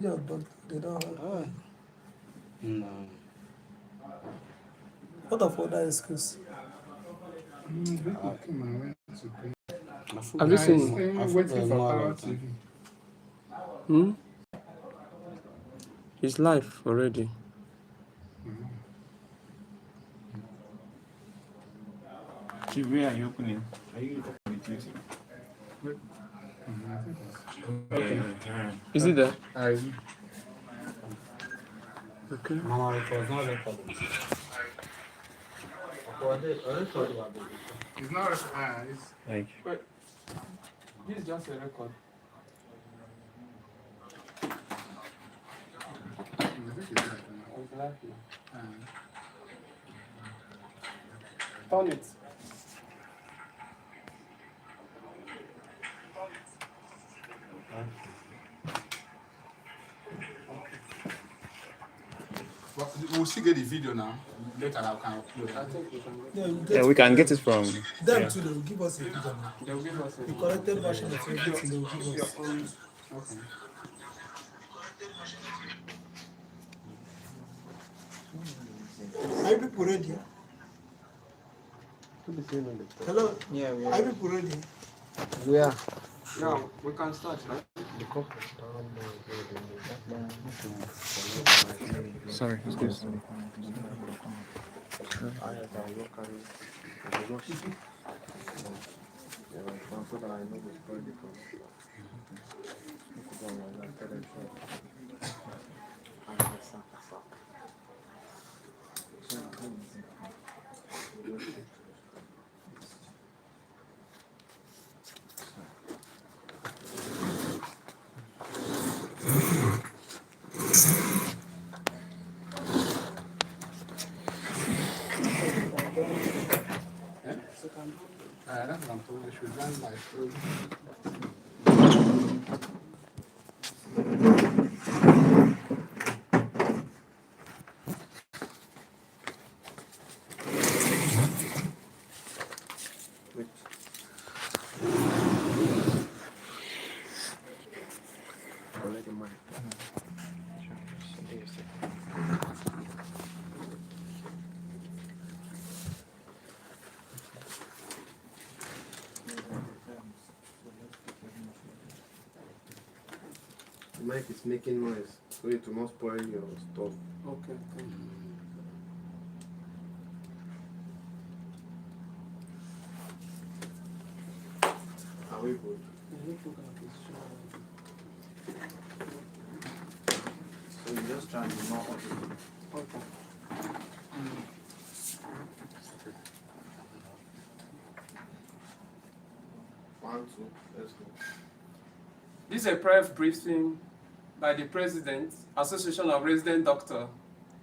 Yeah, but they don't have. No. What of other excuse? Have you seen? Waiting for PARROT TV. It's live already. Where are you opening? Are you opening it? Okay. Is it there? Okay. Mama, it was not recorded. It's not recorded. Like. Wait. This is just a record. Turn it. We'll still get the video now. Later, I can upload. I think we can Yeah, Yeah, we can get it from them too. They will give us a video now. They will give us The corrected version of everything they will give us. Okay. Are you people ready? Hello? Yeah, Are you people ready? where? Now we can start, right? Sorry, excuse me. That's what I'm told. They should run like. The mic is making noise, so it will not spoil your stuff. Okay. Are we good? So you just try to be more audible. Okay. One, two, let's go. This is a press briefing by the President, Association of Resident Doctors,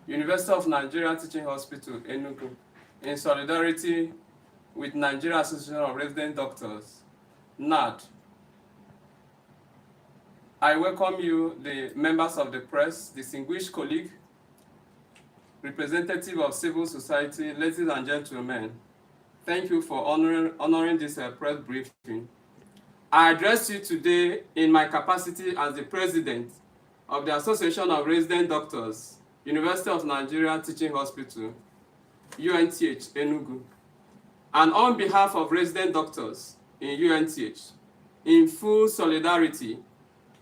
University of Nigeria Teaching Hospital, Enugu, in solidarity with Nigeria Association of Resident Doctors, NARD. I welcome you, the members of the press, distinguished colleague, representative of civil society, ladies and gentlemen. Thank you for honoring this press briefing. I address you today in my capacity as the President of the Association of Resident Doctors, University of Nigeria Teaching Hospital, UNTH Enugu, and on behalf of resident doctors in UNTH, in full solidarity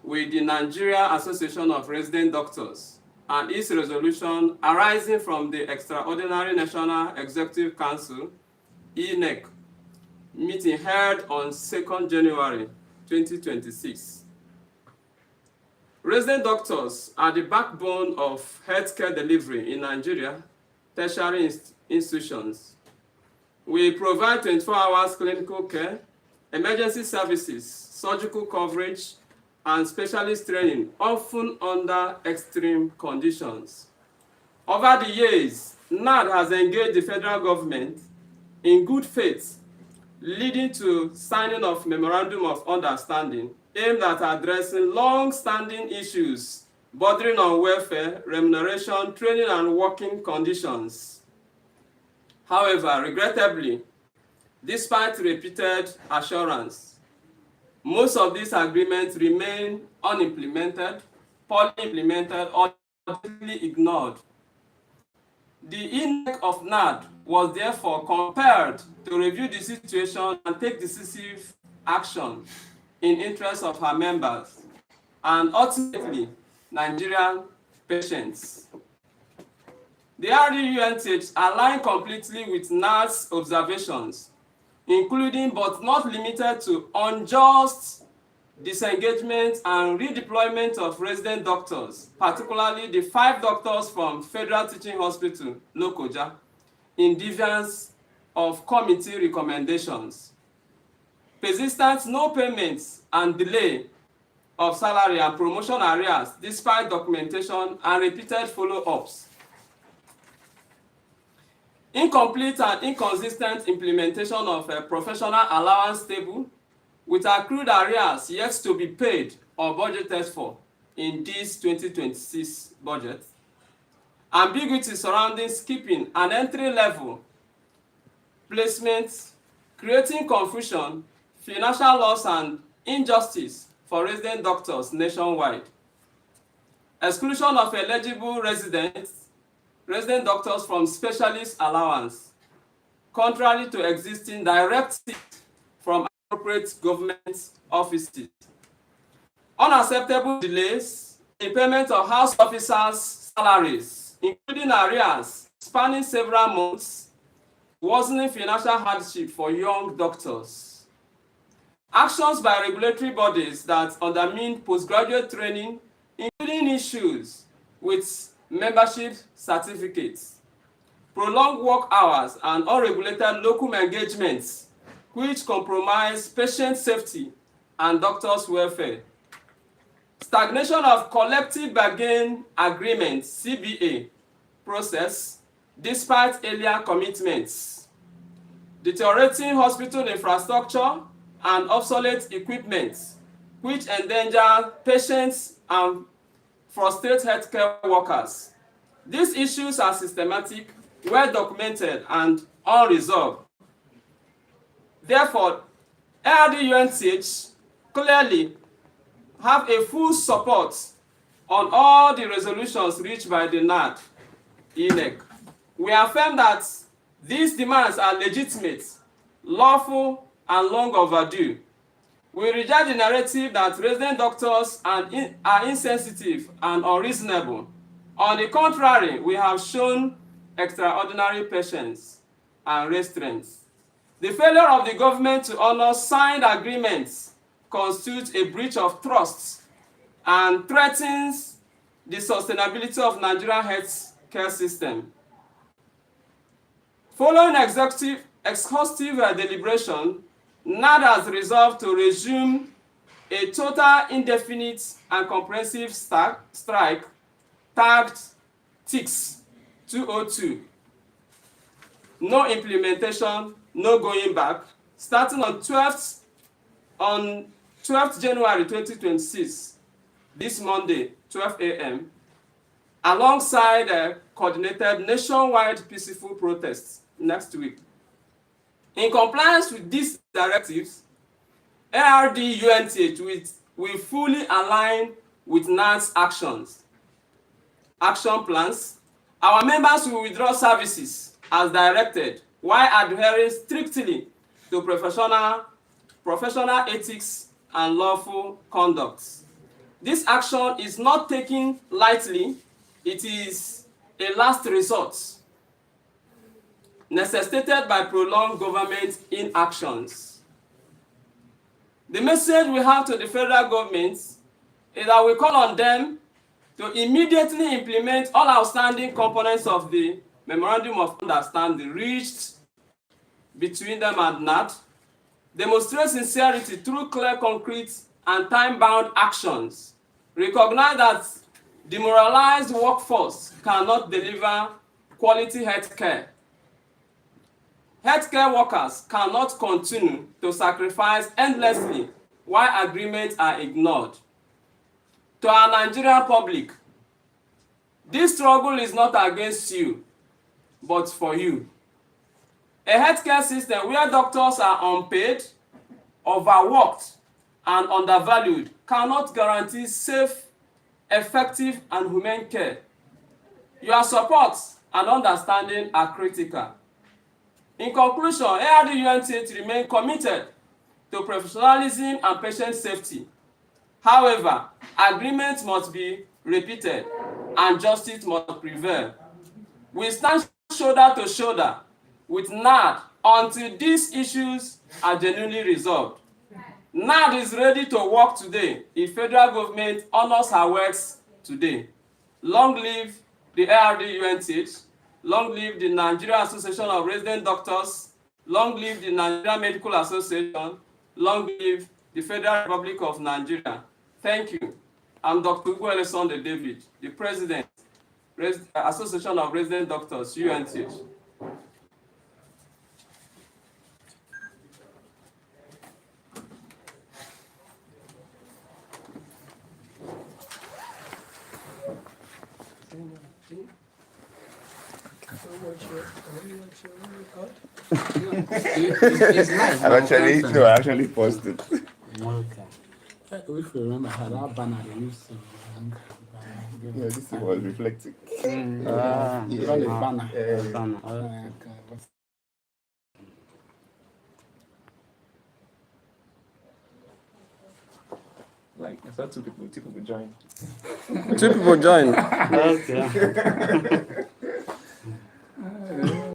with the Nigeria Association of Resident Doctors and its resolution arising from the Extraordinary National Executive Council, (NEC) meeting held on 2nd January 2026. Resident doctors are the backbone of healthcare delivery in Nigeria, tertiary institutions. We provide 24 hours clinical care, emergency services, surgical coverage, and specialist training, often under extreme conditions. Over the years, NARD has engaged the federal government in good faith, leading to signing of Memorandum of Understanding aimed at addressing long-standing issues bordering on welfare, remuneration, training, and working conditions. However, regrettably, despite repeated assurance, most of these agreements remain unimplemented poorly implemented or completely ignored. The INEC of NARD was therefore compelled to review the situation and take decisive action in interest of her members and ultimately Nigerian patients. The ARD UNTH aligned completely with NARD's observations, including but not limited to unjust disengagement and redeployment of resident doctors, particularly the 5 doctors from Federal Teaching Hospital, Lokoja, in defiance of committee recommendations. Persistent no payments and delay of salary and promotion arrears despite documentation and repeated follow-ups. Incomplete and inconsistent implementation of a professional allowance table with accrued arrears yet to be paid or budgeted for in this 2026 budget. Ambiguity surrounding skipping and entry-level placements, creating confusion, financial loss and injustice for resident doctors nationwide. Exclusion of eligible resident doctors from specialist allowance, contrary to existing directives from appropriate government offices. Unacceptable delays in payment of house officers' salaries, including arrears spanning several months, worsening financial hardship for young doctors. Actions by regulatory bodies that undermine postgraduate training, including issues with membership certificates, prolonged work hours, and unregulated locum engagements, which compromise patient safety and doctors' welfare. Stagnation of collective bargain agreement (CBA) process despite earlier commitments. Deteriorating hospital infrastructure and obsolete equipment, which endanger patients and frustrate healthcare workers. These issues are systematic, well documented, and unresolved. Therefore, ARD UNTH clearly have a full support on all the resolutions reached by the NARD INEC. We affirm that these demands are legitimate, lawful, and long overdue. We reject the narrative that resident doctors are insensitive and unreasonable. On the contrary, we have shown extraordinary patience and restraint. The failure of the government to honor signed agreements constitutes a breach of trust and threatens the sustainability of Nigerian health care system. Following exhaustive deliberation, NARD has resolved to resume a total indefinite and comprehensive strike tagged TICS 202. No implementation, no going back, starting on 12th January 2026, this Monday, 12 a.m., alongside a coordinated nationwide peaceful protests next week. In compliance with these directives, ARD UNTH will fully align with NARD's action plans. Our members will withdraw services as directed while adhering strictly to professional ethics and lawful conduct. This action is not taken lightly. It is a last resort necessitated by prolonged government inactions. The message we have to the federal government is that we call on them to immediately implement all outstanding components of the Memorandum of Understanding reached between them and NARD, demonstrate sincerity through clear, concrete, and time-bound actions, recognize that demoralized workforce cannot deliver quality health care. Healthcare workers cannot continue to sacrifice endlessly while agreements are ignored. To our Nigerian public, this struggle is not against you, but for you. A healthcare system where doctors are unpaid, overworked, and undervalued cannot guarantee safe effective, and humane care. Your support and understanding are critical. In conclusion, ARD UNTH remain committed to professionalism and patient safety. However, agreement must be repeated and justice must prevail. We stand shoulder to shoulder with NARD until these issues are genuinely resolved. NARD is ready to work today if federal government honors her words today. Long live the ARD UNTH, long live the Nigeria Association of Resident Doctors, long live the Nigeria Medical Association, long live the Federal Republic of Nigeria. Thank you. I'm Dr. Ugo Elesonde David, the President, Association of Resident Doctors, UNTH. I actually posted. If you remember, how that banner they used to Yeah, this was reflecting. call it banner. Like, I saw two people join. Two people join. Okay.